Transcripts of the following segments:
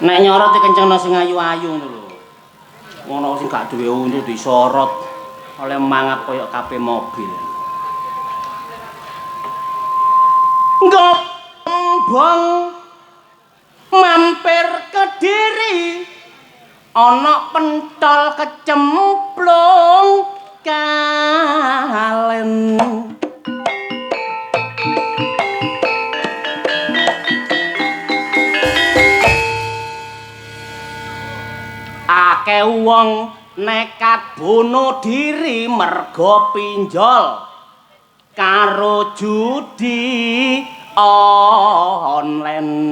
Nek nyorot kencengno sing ayu-ayu ngono lho. Ngono sing gak duwe untu disorot oleh mangap koyo kape mobil. Gombong mampir Kediri ana pentol kecemplung kalen. Akeh wong nekat bunuh diri merga pinjol karo judi online.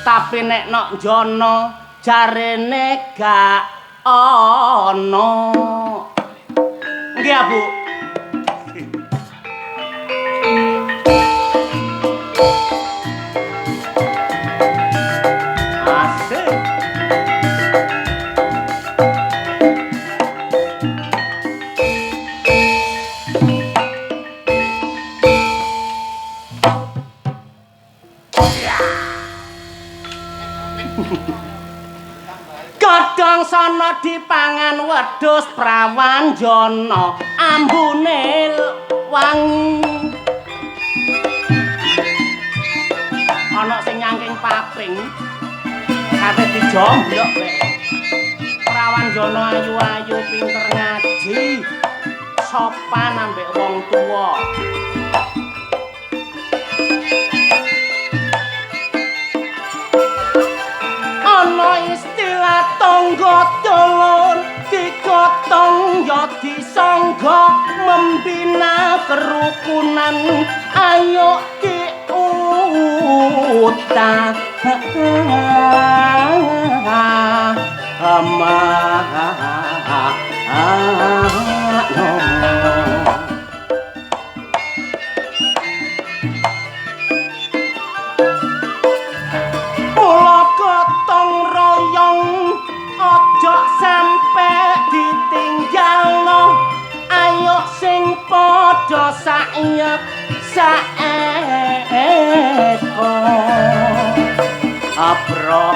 Tapi nek nok jono jarene gak ono. Nggih ya, Bu. Godhong sono dipangan wedhus prawanjana ambune wangi. Ana sing nyangking paping kate dijomblok rek. Prawanjana ayu-ayu pinter ngaji, sopan ambek wong tuwa. Ana istilah tangga dolur digotong ya disangga membina kerukunan ayo diutang ojo sampe ditinggalno ayo sing padha sayep saeko abro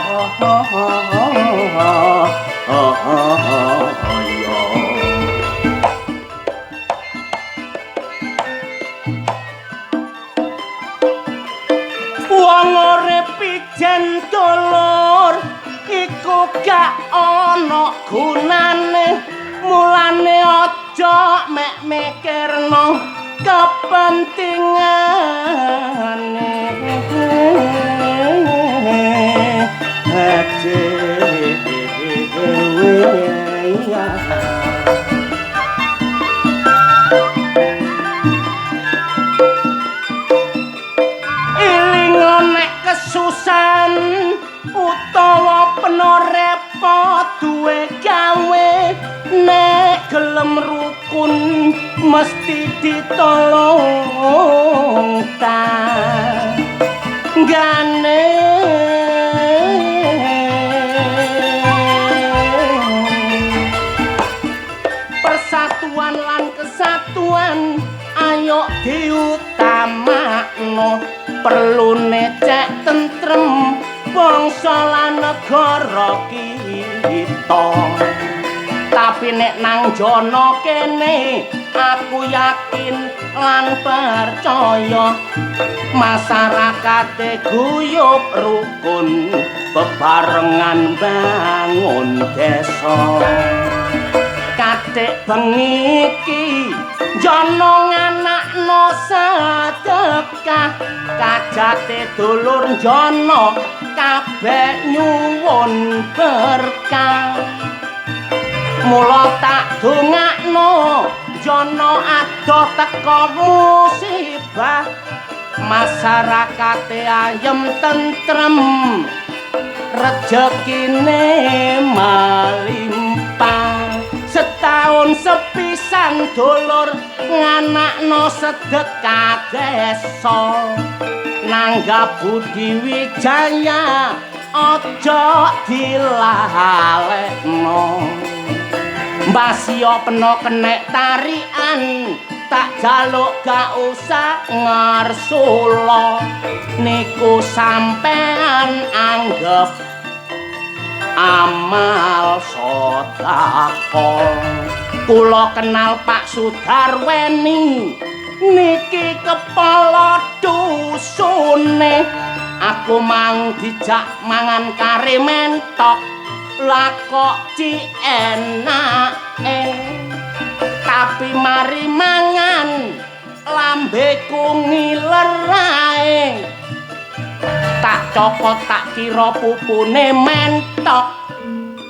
wong urip pijen dulur iku gak ana gunane mulane aja mek mikirno kepentingane iling nek kesusahan utawa peno repot duwe gawe nek gelem rukun mesti ditolong tanggane. Persatuan lan kesatuan ayo diutamakno perlune cek tentrem bangsa lan negara kita. Tapi nek nang jono kene aku yakin lan percaya masyarakat guyub rukun bebarengan bangun desa. Kadek bengi iki jono nganakno sedekah kajate dulur jono kabeh nyuwun berkah. Mula tak dongakno jono adoh teka musibah masyarakate ayem tentrem rejekine malimpah. Setahun sepisan dulur nganakno sedekah desa nanggap Budi Wijaya aja dilalekno. Mbasya peno kenek tarian tak jaluk gak usah ngarsula niku sampean anggap amal sedekah kula kenal Pak Sudarweni niki kepala dusune aku mang dijak mangan kare mentok lah kok ci enake tapi mari mangan lambeku ngiler ae tak cokot tak kira pupune mentok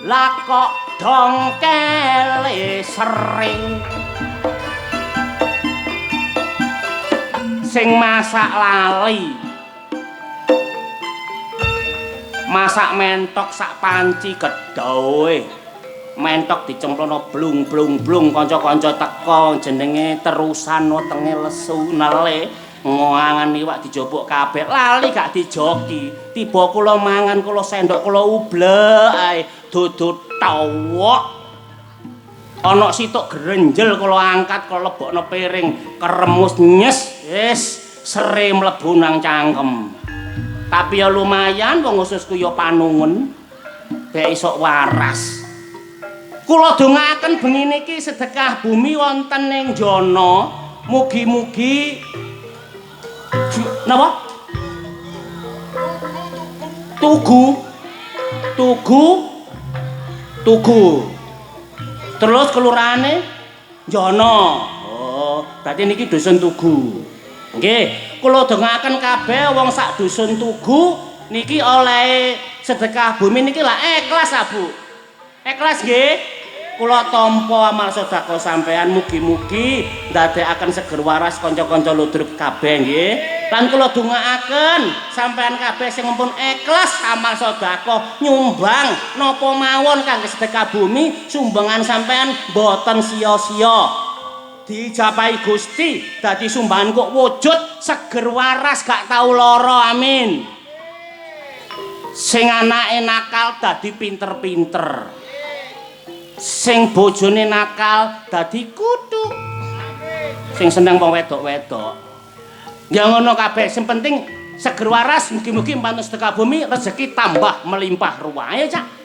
lah kok dongkele sering sing masak lali masak mentok sak panci gedhoe mentok dicemplono blung kanca-kanca teko jenenge terusan wetenge lesu nele ngoangan iwak dijobok kabeh lali gak dijoki tiba kula mangan kula sendok kula ublek ae dudu tawok ana situk grenjel kula angkat kula lebokno piring keremus nyes wis sere mlebu nang cangkem tapi ya lumayan wong ususku ya panungen bek isok waras kula dongaaken bengi niki sedekah bumi wonten ning jana mugi-mugi napa tugu terus kelurahane jana oh dadi niki dusun tugu nggih kula dongaaken kabeh wong sak dusun tugu niki oleh sedekah bumi niki lah ikhlas Bu ikhlas nggih kula tampa amal sedekah sampean mugi-mugi ndadekaken seger waras kanca-kanca ludruk kabeh nggih lan kula dongaaken sampean kabeh sing mumpun ikhlas amal sedekah nyumbang napa mawon kangge sedekah bumi sumbangan sampean boten sia-sia dijapahi Gusti dadi sumbangan kok wujud seger waras gak tau lara amin sing anake nakal dadi pinter-pinter sing bojone nakal dadi kudu sing seneng wong wedok-wedok ya ngono kabeh sing penting seger waras mugi-mugi mpanten sedekah bumi rezeki tambah melimpah ruah ayo Cak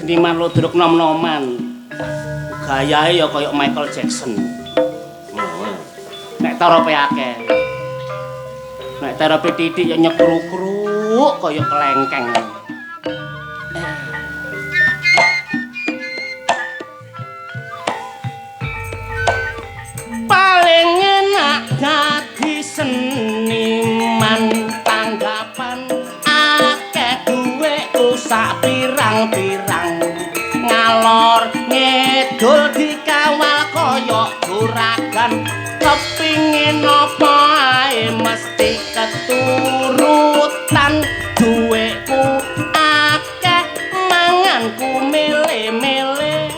seniman ludruk nom-noman gayahe ya kaya Michael Jackson nek tarope akeh nek tarope titik ya nyekruk-kruk kaya kelengkeng paling enak dadi seniman tanggapan akeh duweku sak pirang-pirang ngalor ngidul dikawal kaya juragan kepingin apa ae mesti keturutan duweku akeh manganku mele-mele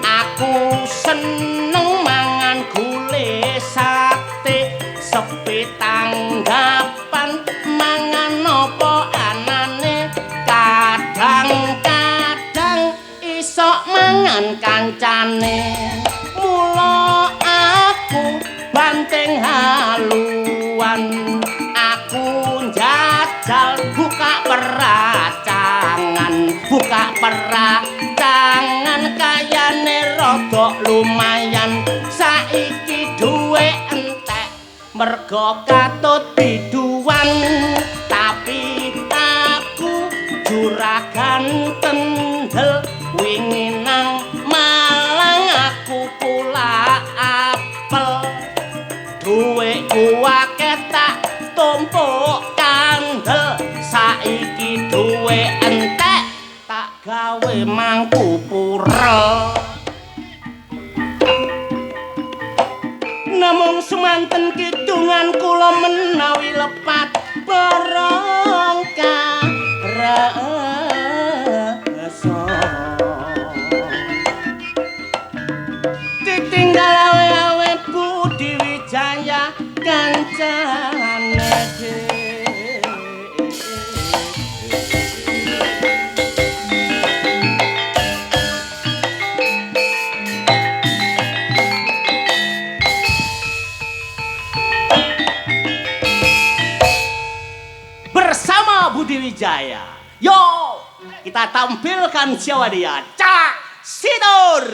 aku seneng mangan gule sate sepi tanggapan mangan apa anane kadang-kadang isok mangan kancane mula aku banting haluan aku njajal buka peracangan kayane rada lumayan saiki duwe entek mergo katut biduan tapi aku juragan tendel wingi nang Malang aku pula apel duweku akeh tak tumpuk kandel saiki duwe entek tak gawe mangku purel namung semanten kidungan kula menawi lepat barang karasa ditinggal awe-awe Budi Wijaya kancane bersama Budi Wijaya. Yo, kita tampilkan Jawa dia. Cak Sidur.